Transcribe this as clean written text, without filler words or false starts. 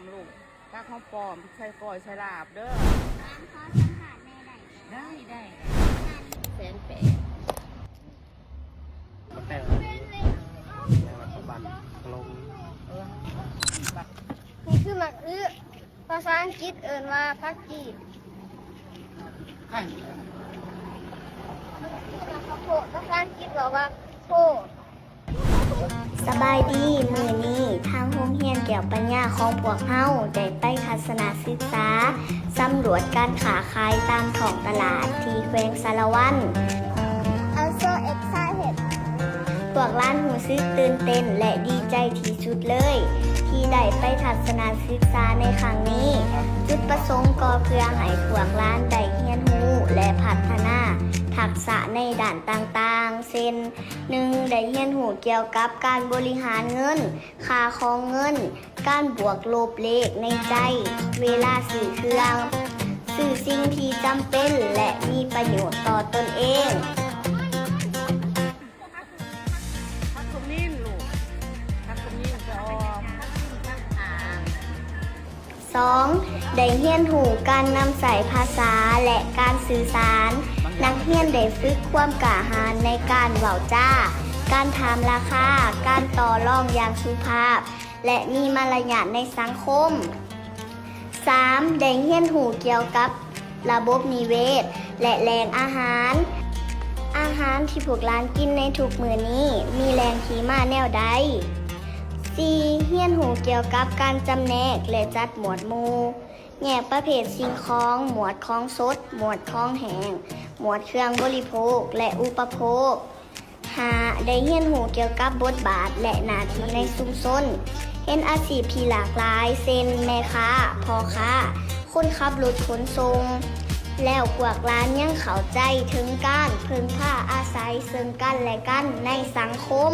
มลูกผักหอมปลอมใส่ก้อยใส่ลาบเด้อร้านขอสัมผัสในได้180,000กาแฟแล้วก็บันลงนี่คือหมักอื้อภาษาอังกฤษเอ่ยว่าผักกีบภาษาอังกฤษบอกว่าโพสบายดีมือนี้ทางโรงเรียนแก้วปัญญาของพวกเฮาได้ไปทัศนศึกษาสำรวจการค้าขายตามท้องตลาดที่แขวงสารวัน Also excited พวกร้านหูซึกตื่นเต้นและดีใจที่สุดเลยที่ได้ไปทัศนศึกษาในครั้งนี้จุดประสงค์ก็เพื่อให้พวกร้านได้เรียนรู้และพัฒนาทักษะในด้านต่างๆเช่น 1. ได้เรียนรู้เกี่ยวกับการบริหารเงินค่าของเงินการบวกลบเลขในใจเวลาซื้อเครื่องซื้อสิ่งที่จำเป็นและมีประโยชน์ต่อตนเองผักขมิ้นลูกผักขมิ้นจะออก 2. ได้เรียนรู้การนำใส่ภาษาและการสื่อสารนักเรียนได้ฝึกความกล้าหาญในการเว้าจ้าการถามราคาการต่อรองอย่างสุภาพและมีมารยาทในสังคม 3. ได้เรียนรู้เกี่ยวกับระบบนิเวศและแหล่งอาหารที่พวกร้านกินในทุกมื้อนี้มีแหล่งที่มาแนวใด 4. เรียนรู้เกี่ยวกับการจำแนกและจัดหมวดหมู่แยกประเภทสิ่งของ หมวดของสด หมวดของแห้ง หมวดเครื่องบริโภคและอุปโภค 5. ได้เรียนรู้เกี่ยวกับบทบาทและหน้าที่ในชุมชนเห็นอาชีพที่หลากหลายเช่นแม่ค้าพ่อค้าคนขับรถขนส่งแล้วพวกร้านยังเข้าใจถึงการพึ่งพาอาศัยซึ่งกันและกันในสังคม